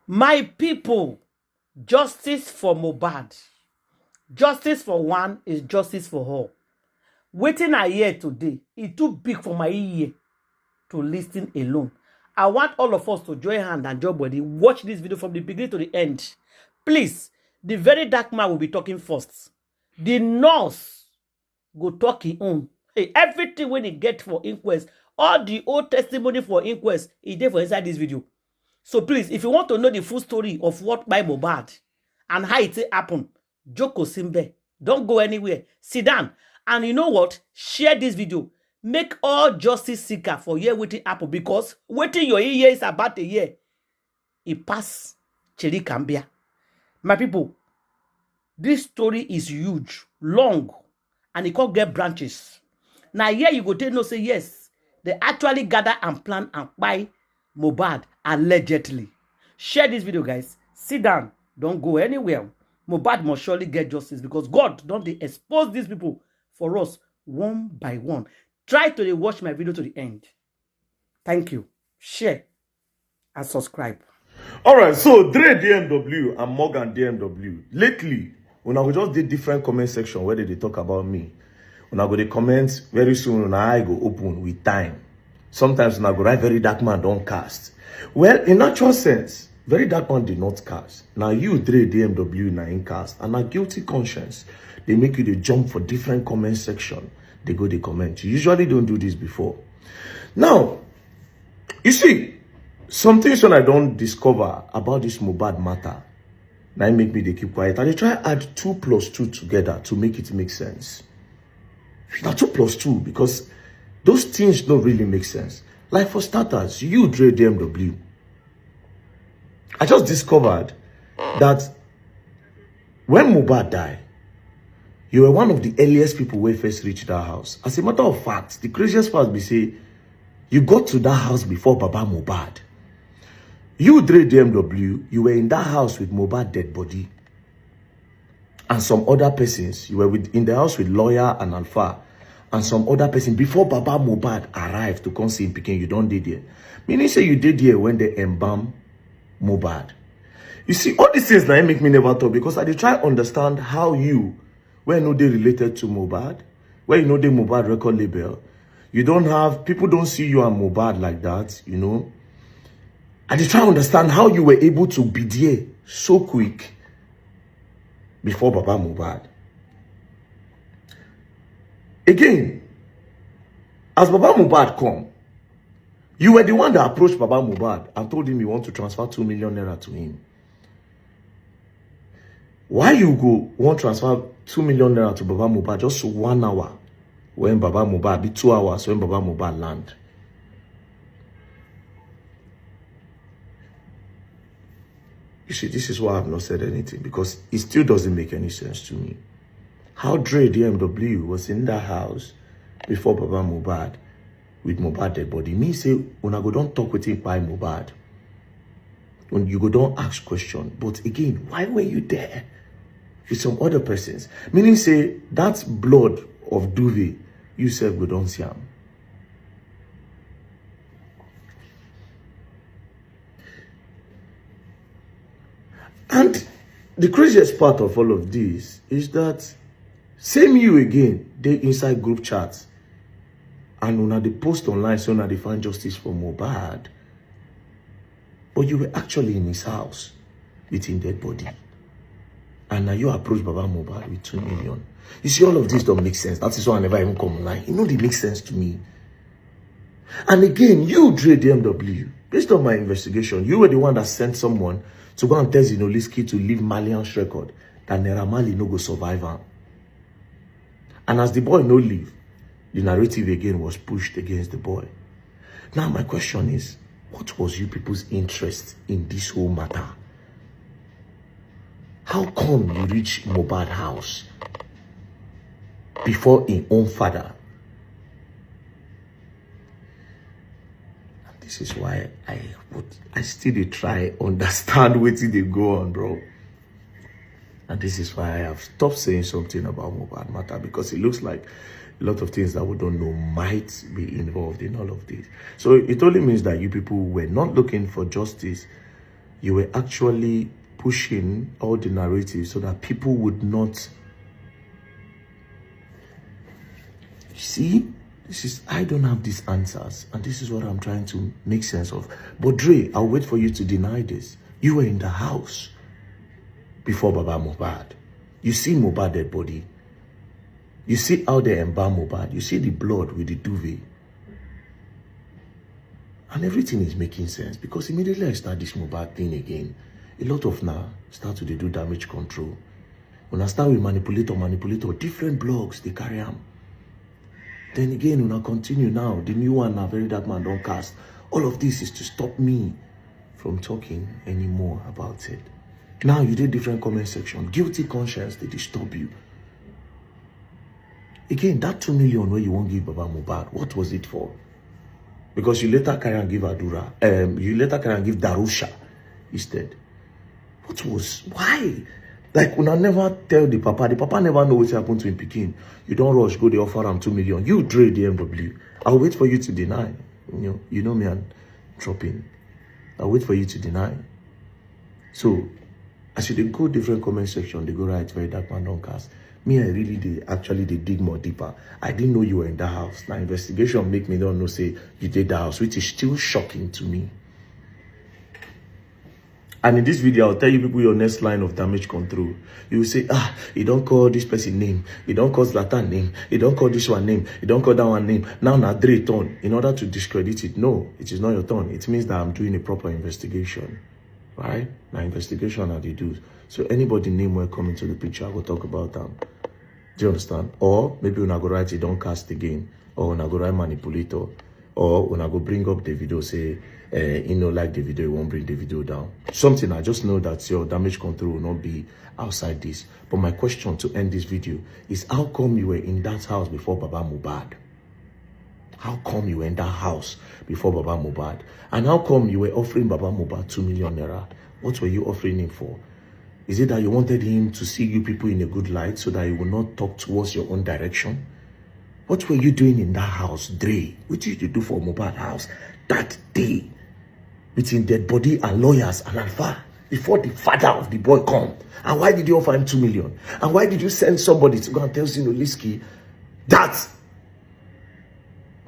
My people, justice for Mohbad. Justice for one is justice for all. Waiting I hear today, it's too big for my ear to listen alone. I want all of us to join hand and join body. Watch this video from the beginning to the end. Please, the very dark man will be talking first. The nurse go talk his own. Hey, everything when he get for inquest, all the old testimony for inquest, is there for inside this video. So please, if you want to know the full story of what by Mohbad and how it happened, Joko Simbe, don't go anywhere. Sit down. And you know what? Share this video. Make all justice seeker for year waiting happen, because waiting your year is about a year. It pass Cheri Kambia. My people, this story is huge, long, and it can't get branches. Now here you go tell no say yes. They actually gather and plan and buy Mohbad allegedly. Share this video, guys. Sit down. Don't go anywhere. Mohbad must surely get justice, because God don't they expose these people for us one by one. Try to watch my video to the end. Thank you. Share and subscribe. All right, so Dre DMW and Morgan DMW. Lately, when I just did different comment section where they talk about me. When I go the comments very soon, when I go open with time. Sometimes when I go write very dark man don't cast. Well, in natural sense, very dark man did not cast. Now you Dre DMW na in cast, and a guilty conscience. They make you the jump for different comment section. They go the comment. You usually don't do this before. Now, you see, some things when I don't discover about this Mohbad matter, now it make me they keep quiet. And they try add 2 plus 2 together to make it make sense. Now 2 plus 2, because those things don't really make sense. Like for starters, you Dre DMW. I just discovered that when Mohbad died, you were one of the earliest people who first reached that house. As a matter of fact, the craziest part be say, you got to that house before Baba Mohbad. You, Dre DMW, you were in that house with Mohbad dead body. And some other persons, you were in the house with Lawyer and Alpha. And some other person, before Baba Mohbad arrived to come see him picking, you don't did there. Meaning say you did here when they embalm Mohbad. You see, all these things now make me never talk, because I try to understand how you, where no they related to Mohbad, where you know the Mohbad record label, you don't have, people don't see you and Mohbad like that, you know. I try to understand how you were able to be there so quick before Baba Mohbad. Again, as Baba Mohbad come, you were the one that approached Baba Mohbad and told him you want to transfer 2 million naira to him. Why you go want to transfer 2 million naira to Baba Mohbad just 1 hour when Baba Mohbad, be 2 hours when Baba Mohbad land? You see, this is why I've not said anything, because it still doesn't make any sense to me. How Dre DMW was in that house before Baba Mohbad with Mohbad dead body. Me say, when I go don't talk with him by Mohbad, when you go don't ask question. But again, why were you there with some other persons? Meaning say, that's blood of Duvet, you said go don't see him. And the craziest part of all of this is that same you again, they inside group chats. And when they post online, so now they find justice for Mohbad. But you were actually in his house with his dead body. And now you approach Baba Mohbad with 2 million. You see, all of this don't make sense. That is why I never even come online. You know, they make sense to me. And again, you, Dre DMW, based on my investigation, you were the one that sent someone to go and tell Zinoliski to leave Malian's record that Naira Marley no go survive her. And as the boy no leave, the narrative again was pushed against the boy. Now my question is, what was you people's interest in this whole matter? How come you reach Mohbad house before his own father? And this is why I still try understand what they go on, bro. And this is why I have stopped saying something about Mohbad matter, because it looks like a lot of things that we don't know might be involved in all of this. So it only means that you people were not looking for justice. you were actually pushing all the narratives so that people would not. See, I don't have these answers, and this is what I'm trying to make sense of. But Dre, I'll wait for you to deny this. You were in the house before Baba Mohbad. You see Mohbad dead body. You see how they embalm Mohbad. You see the blood with the duvet. And everything is making sense, because immediately I start this Mohbad thing again, a lot of now start to do damage control. When I start with manipulator, different blogs, they carry on. Then again, when I continue now, the new one now, Very Dark Man don't cast. All of this is to stop me from talking anymore about it. Now you did different comment section. Guilty conscience, they disturb you. Again, that 2 million where you won't give Baba Mohbad, what was it for? Because you later carry and give you later carry and give Darusha instead. Why? Like, when I never tell the papa never know what happened to him Peking. You don't rush, go, they offer him 2 million. You Dre the MW. I'll wait for you to deny. You know me and dropping. I'll wait for you to deny. So, as you go different comment section, they go right, Very Dark Man don't cast. Me, I really they dig more deeper. I didn't know you were in the house. Now, investigation make me not know, say, you did the house, which is still shocking to me. And in this video, I'll tell you people your next line of damage control. You will say, you don't call this person name. You don't call Zlatan name. You don't call this one name. You don't call that one name. Now, Dre turn. In order to discredit it, no, it is not your turn. It means that I'm doing a proper investigation. Right? Now, investigation are the do. So anybody name will come into the picture, I will talk about them. Do you understand? Or maybe when I go write it, don't cast again. Or when I go write manipulator. Or when I go bring up Davido, say, like Davido, you won't bring Davido down. Something, I just know that your damage control will not be outside this. But my question to end this video is, how come you were in that house before Baba Mohbad? How come you were in that house before Baba Mohbad? And how come you were offering Baba Mohbad 2 million naira? What were you offering him for? Is it that you wanted him to see you people in a good light so that he will not talk towards your own direction? What were you doing in that house, Dre? What did you do for Mohbad house that day? Between dead body and lawyers and Alpha, before the father of the boy come. And why did you offer him 2 million? And why did you send somebody to go and tell Zinoliski that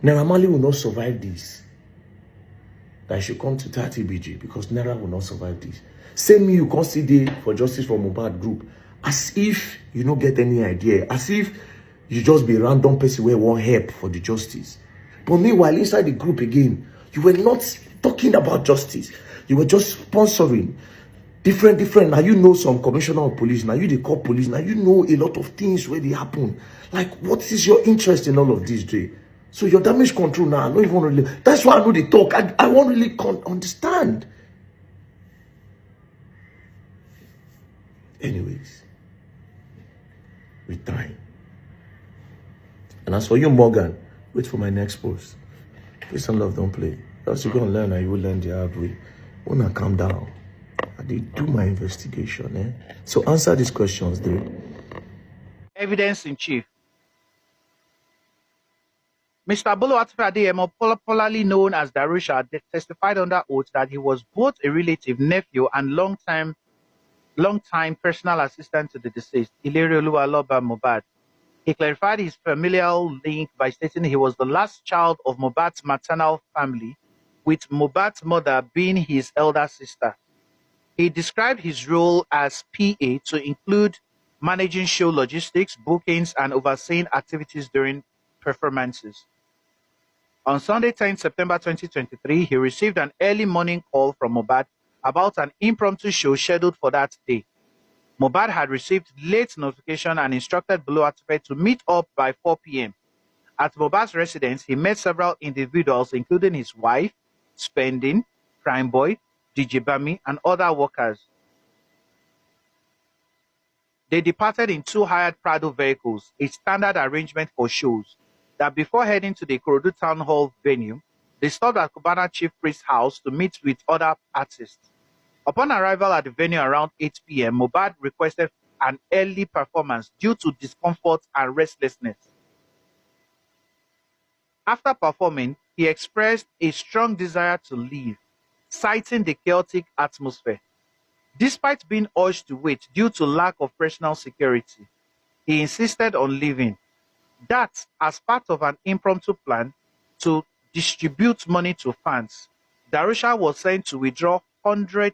Naira Marley will not survive this? That he should come to 30 BG because Naira will not survive this. Same me, you can't see the for Justice for Mohbad group. As if you don't get any idea. As if you just be a random person where want help for the justice. But meanwhile, inside the group again, you were not talking about justice. You were just sponsoring different. Now you know some commissioner of police. Now you the call police. Now you know a lot of things where they happen. Like, what is your interest in all of this, Jay? So your damage control now, I don't even really. That's why I know they talk. I won't really understand. Anyways, with time. And as for you, Morgan, wait for my next post. Peace and love, don't play. As you go and learn, and you will learn the hard way. When I calm down, I did do my investigation. So answer these questions, Dave. Evidence in chief. Mr. Bolo Adeyemo, popularly known as Darusha, testified under oath that he was both a relative, nephew, and long-time personal assistant to the deceased, Ilere Oluwaloba Mohbad. He clarified his familial link by stating he was the last child of Mohbad's maternal family, with Mohbad's mother being his elder sister. He described his role as PA to include managing show logistics, bookings, and overseeing activities during performances. On Sunday, 10 September 2023, he received an early morning call from Mohbad about an impromptu show scheduled for that day. Mohbad had received late notification and instructed Bolo Atupe to meet up by 4 p.m. At Mohbad's residence, he met several individuals, including his wife, Spending, Prime Boy, DJ Bami, and other workers. They departed in 2 hired Prado vehicles, a standard arrangement for shows, that before heading to the Ikorodu Town Hall venue, they stopped at Cubana Chief Priest's house to meet with other artists. Upon arrival at the venue around 8 p.m., Mohbad requested an early performance due to discomfort and restlessness. After performing, he expressed a strong desire to leave, citing the chaotic atmosphere. Despite being urged to wait due to lack of personal security, he insisted on leaving. That as part of an impromptu plan to distribute money to fans. Darusha was sent to withdraw 100,000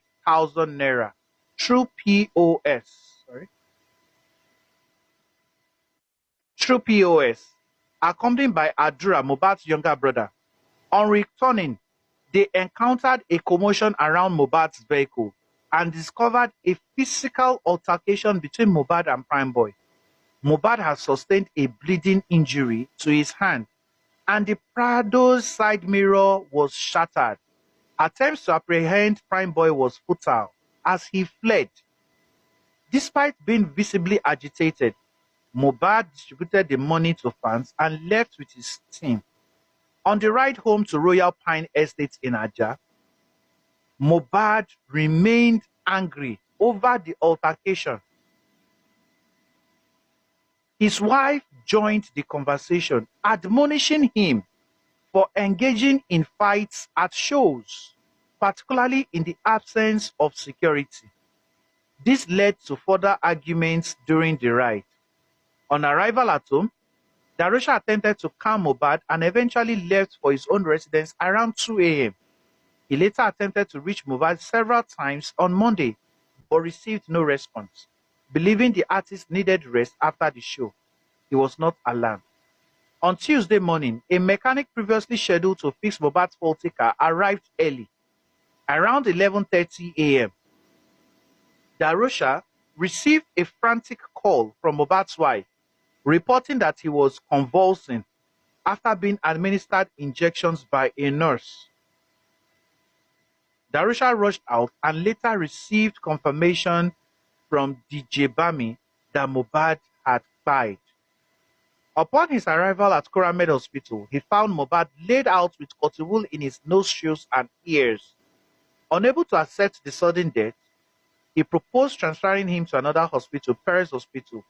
naira through POS. Through POS, accompanied by Adura, Mohbad's younger brother. On returning, they encountered a commotion around Mohbad's vehicle and discovered a physical altercation between Mohbad and Primeboy. Mohbad has sustained a bleeding injury to his hand, and the Prado's side mirror was shattered. Attempts to apprehend Primeboy was futile as he fled. Despite being visibly agitated, Mohbad distributed the money to fans and left with his team. On the ride home to Royal Pine Estate in Ajah, Mohbad remained angry over the altercation. His wife joined the conversation, admonishing him for engaging in fights at shows, particularly in the absence of security. This led to further arguments during the ride. On arrival at home, Darusha attempted to calm Mohbad and eventually left for his own residence around 2 a.m. He later attempted to reach Mohbad several times on Monday, but received no response. Believing the artist needed rest after the show, he was not alarmed. On Tuesday morning, a mechanic previously scheduled to fix Mohbad's faulty car arrived early, around 11:30 a.m. Darusha received a frantic call from Mohbad's wife, reporting that he was convulsing after being administered injections by a nurse. Darusha rushed out and later received confirmation from DJ Bami that Mohbad had died. Upon his arrival at Kuramed Hospital, he found Mohbad laid out with cotton in his nostrils and ears. Unable to accept the sudden death, he proposed transferring him to another hospital, Perez Hospital.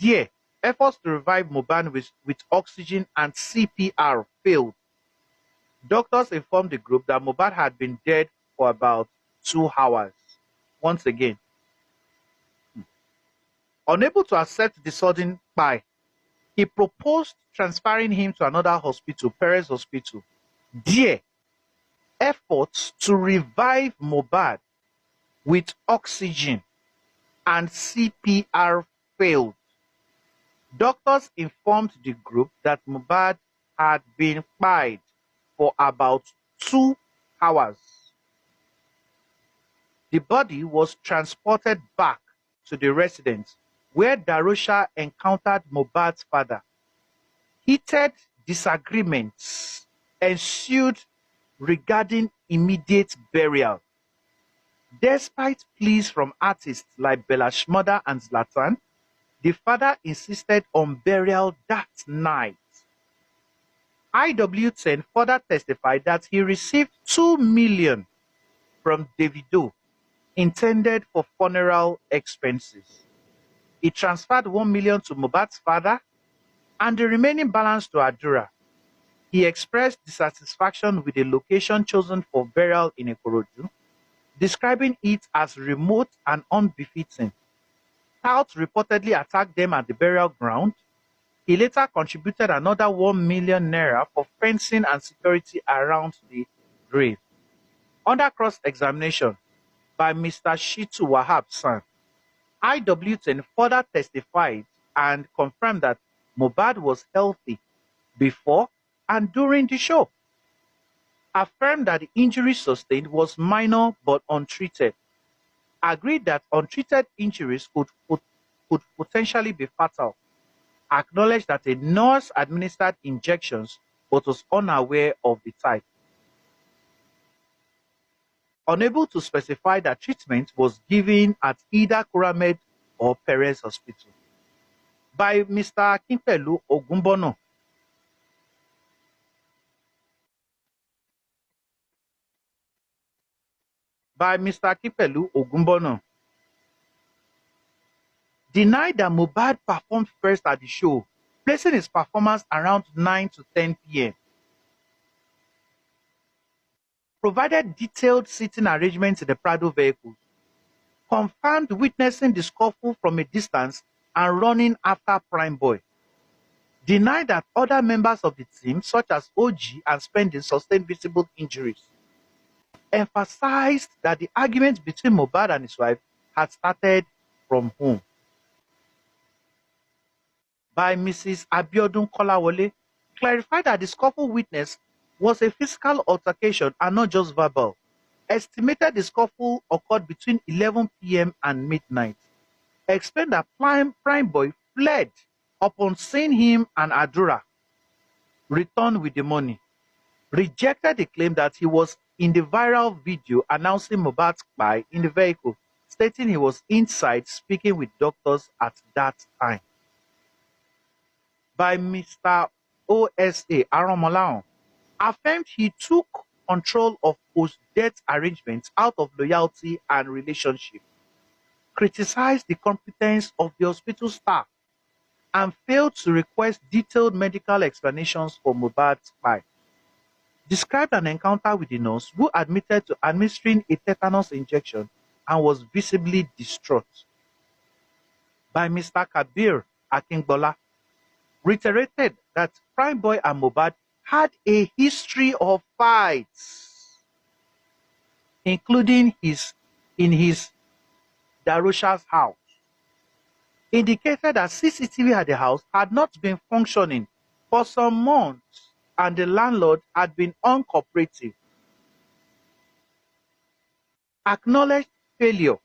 There, efforts to revive Mohbad with oxygen and CPR failed. Doctors informed the group that Mohbad had been dead for about 2 hours. Once again, unable to accept the sudden bye, he proposed transferring him to another hospital, Perez Hospital. There, efforts to revive Mohbad with oxygen and CPR failed. Doctors informed the group that Mohbad had been pied for about 2 hours. The body was transported back to the residence where Darusha encountered Mohbad's father. Heated disagreements ensued regarding immediate burial. Despite pleas from artists like Bella Shmurda and Zlatan, the father insisted on burial that night. IW10 further testified that he received 2 million from Davido intended for funeral expenses. He transferred 1 million to Mohbad's father and the remaining balance to Adura. He expressed dissatisfaction with the location chosen for burial in Ikorodu, describing it as remote and unbefitting. Touts reportedly attacked them at the burial ground. He later contributed another 1 million naira for fencing and security around the grave. Under cross-examination by Mr. Shitu Wahab's son, IW10 further testified and confirmed that Mohbad was healthy before and during the show. Affirmed that the injury sustained was minor but untreated. Agreed that untreated injuries could potentially be fatal. Acknowledged that a nurse administered injections but was unaware of the type. Unable to specify that treatment was given at either Kuramed or Perez Hospital. By Mr. Akinpelu Ogumbono. By Mr. Akinpelu Ogumbono. Denied that Mohbad performed first at the show, placing his performance around 9 to 10 p.m. Provided detailed seating arrangements in the Prado vehicles. confirmed witnessing the scuffle from a distance and running after Prime Boy. Denied that other members of the team, such as OG and Spending, sustained visible injuries. Emphasized that the argument between Mohbad and his wife had started from home. By Mrs. Abiodun Kolawole, clarified that the scuffle witnessed was a physical altercation and not just verbal. Estimated the scuffle occurred between 11 p.m. and midnight. Explained that Prime Boy fled upon seeing him and Adura return with the money. Rejected the claim that he was in the viral video announcing Mohbad's spy in the vehicle, stating he was inside speaking with doctors at that time. By Mr. OSA Aromolao, affirmed he took control of post-death arrangements out of loyalty and relationship, criticized the competence of the hospital staff, and failed to request detailed medical explanations for Mohbad's spy. Described an encounter with the nurse who admitted to administering a tetanus injection and was visibly distraught. By Mr. Kabir Akingbola, reiterated that Prime Boy and Mohbad had a history of fights, including in his Darusha's house. Indicated that CCTV at the house had not been functioning for some months and the landlord had been uncooperative. Acknowledged failure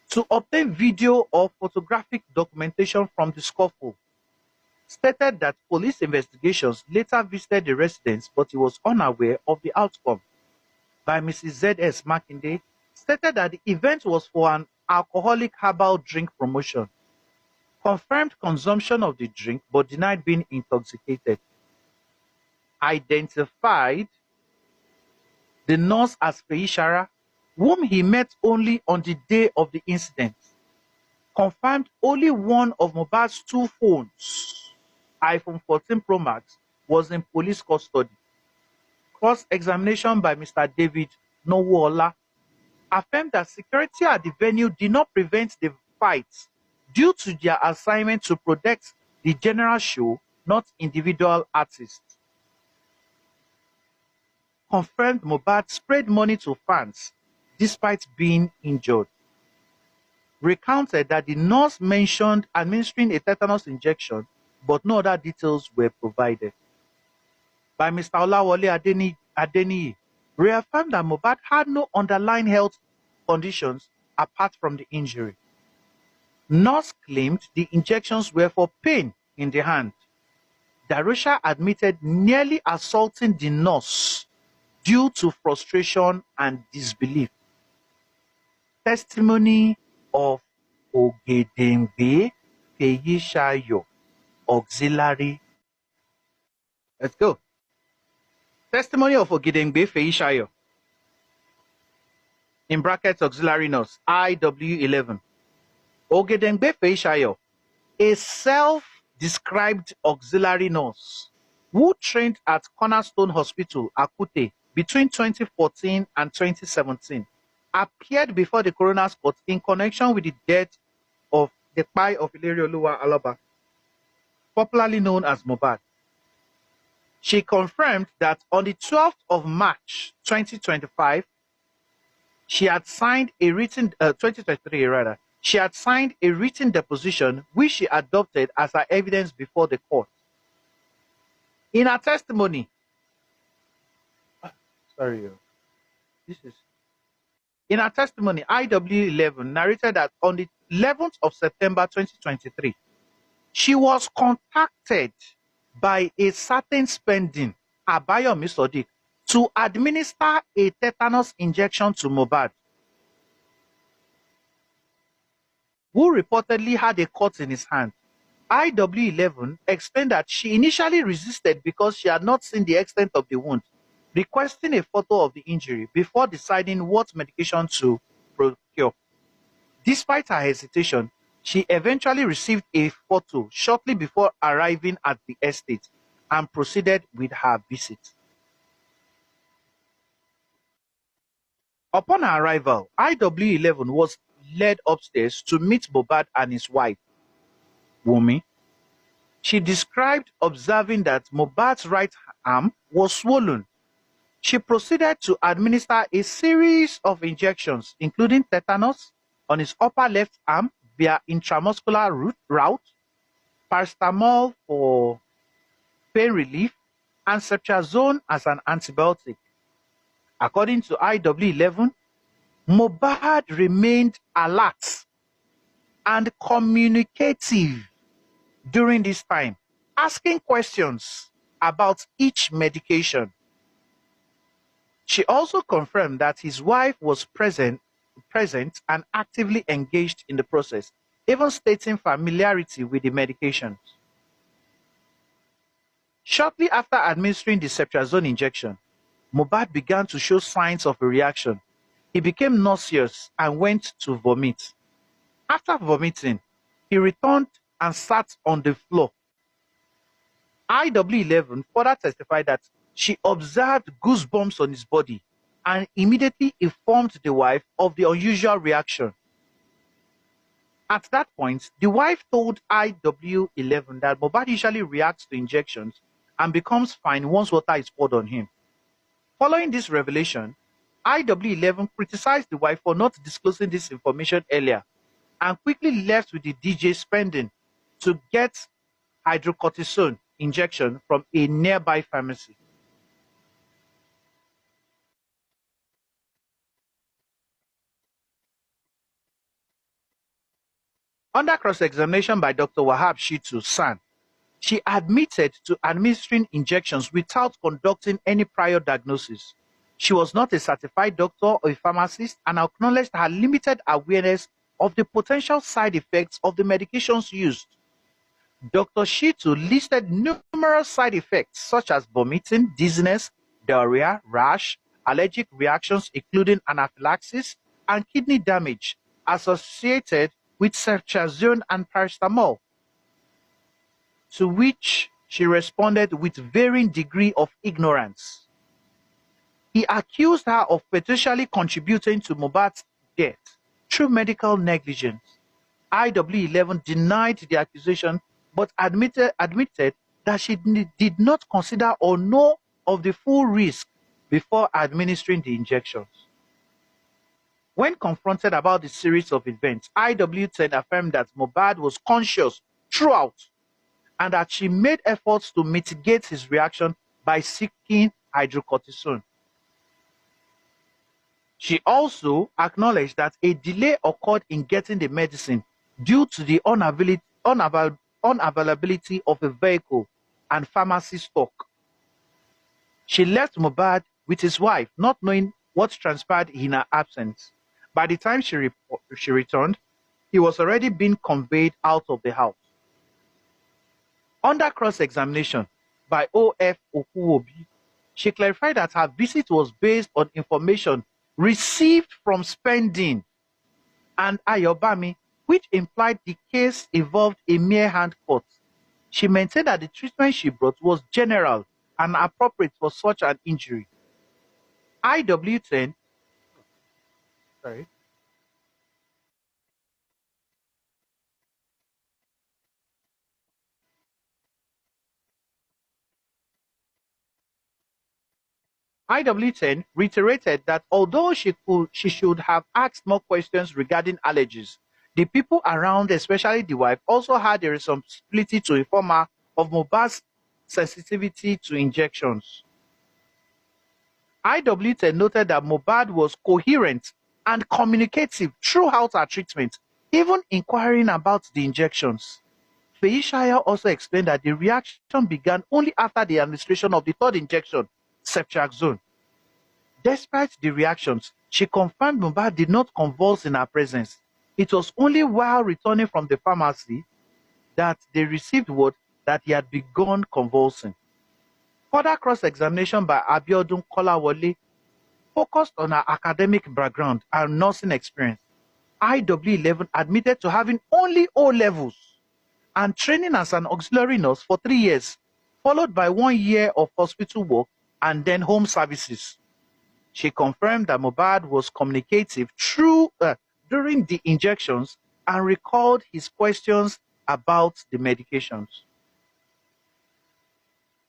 to obtain video or photographic documentation from the scuffle. Stated that police investigations later visited the residence, but he was unaware of the outcome. By Mrs. Z.S. Makinde, stated that the event was for an alcoholic herbal drink promotion. Confirmed consumption of the drink, but denied being intoxicated. Identified the nurse as Feishara, whom he met only on the day of the incident. Confirmed only one of Mohbad's two phones, iPhone 14 Pro Max, was in police custody. Cross-examination by Mr. David Nowoola affirmed that security at the venue did not prevent the fights due to their assignment to protect the general show, not individual artists. Confirmed Mohbad sprayed money to fans despite being injured. Recounted that the nurse mentioned administering a tetanus injection, but no other details were provided. By Mr. Olawole Adeniyi, reaffirmed that Mohbad had no underlying health conditions apart from the injury. Nurse claimed the injections were for pain in the hand. Darusha admitted nearly assaulting the nurse due to frustration and disbelief. Testimony of Ogedengbe Feyishayo, auxiliary. Let's go. Testimony of Ogedengbe Feyishayo, in brackets auxiliary nurse, IW11. Ogedengbe Feyishayo, a self-described auxiliary nurse who trained at Cornerstone Hospital, Akute, between 2014 and 2017, appeared before the coroner's court in connection with the death of the Pai of Ilerioluwa Alaba, popularly known as Mohbad. She confirmed that on the 12th of March 2025, she had signed a written 2023 rather. She had signed a written deposition which she adopted as her evidence before the court. In her testimony, in her testimony, IW11 narrated that on the 11th of September 2023, she was contacted by a certain Spending, Abayomi Sodiq, to administer a tetanus injection to Mohbad, who reportedly had a cut in his hand. IW11 explained that she initially resisted because she had not seen the extent of the wound, requesting a photo of the injury before deciding what medication to procure. Despite her hesitation, she eventually received a photo shortly before arriving at the estate and proceeded with her visit. Upon her arrival, IW11 was led upstairs to meet Mohbad and his wife, Wunmi. She described observing that Mohbad's right arm was swollen. She proceeded to administer a series of injections, including tetanus on his upper left arm via intramuscular route, paracetamol for pain relief, and ceftriaxone as an antibiotic. According to IW11, Mohbad remained alert and communicative during this time, asking questions about each medication. She also confirmed that his wife was present and actively engaged in the process, even stating familiarity with the medications. Shortly after administering the ceftriaxone injection, Mohbad began to show signs of a reaction. He became nauseous and went to vomit. After vomiting, he returned and sat on the floor. IW11 further testified that she observed goosebumps on his body and immediately informed the wife of the unusual reaction. At that point, the wife told IW11 that Mohbad usually reacts to injections and becomes fine once water is poured on him. Following this revelation, IW11 criticized the wife for not disclosing this information earlier and quickly left with the DJ spending to get hydrocortisone injection from a nearby pharmacy. Under cross-examination by Dr. Wahab Shitu San, she admitted to administering injections without conducting any prior diagnosis. She was not a certified doctor or a pharmacist and acknowledged her limited awareness of the potential side effects of the medications used. Dr. Shitu listed numerous side effects such as vomiting, dizziness, diarrhea, rash, allergic reactions including anaphylaxis, and kidney damage associated with ceftriaxone and paracetamol, to which she responded with varying degree of ignorance. He accused her of potentially contributing to Mohbad's death through medical negligence. IW11 denied the accusation but admitted that she did not consider or know of the full risk before administering the injections. When confronted about the series of events, IW10 affirmed that Mohbad was conscious throughout and that she made efforts to mitigate his reaction by seeking hydrocortisone. She also acknowledged that a delay occurred in getting the medicine due to the unavailability of a vehicle and pharmacy stock. She left Mohbad with his wife, not knowing what transpired in her absence. By the time she returned, he was already being conveyed out of the house. Under cross-examination by O.F. Okuwobi, she clarified that her visit was based on information received from Spending and Ayobami, which implied the case involved a mere hand cut. She maintained that the treatment she brought was general and appropriate for such an injury. IW10 IW10 reiterated that although she should have asked more questions regarding allergies, the people around, especially the wife, also had a responsibility to inform her of Mohbad's sensitivity to injections. IW10 noted that Mohbad was coherent and communicative throughout her treatment, even inquiring about the injections. Feishaya also explained that the reaction began only after the administration of the third injection, ceftriaxone. Despite the reactions, she confirmed Mohbad did not convulse in her presence. It was only while returning from the pharmacy that they received word that he had begun convulsing. Further cross-examination by Abiodun Kolawole focused on her academic background and nursing experience. IW11 admitted to having only O levels and training as an auxiliary nurse for 3 years, followed by 1 year of hospital work and then home services. She confirmed that Mohbad was communicative during the injections and recalled his questions about the medications.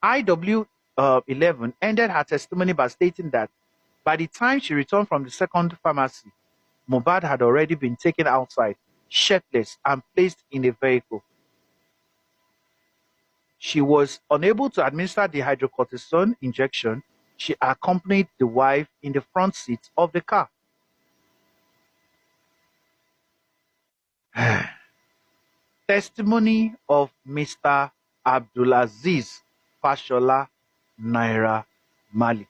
IW11 ended her testimony by stating that by the time she returned from the second pharmacy, Mohbad had already been taken outside, shirtless, and placed in a vehicle. She was unable to administer the hydrocortisone injection. She accompanied the wife in the front seat of the car. Testimony of Mr. Abdulaziz Fashola Naira Mali.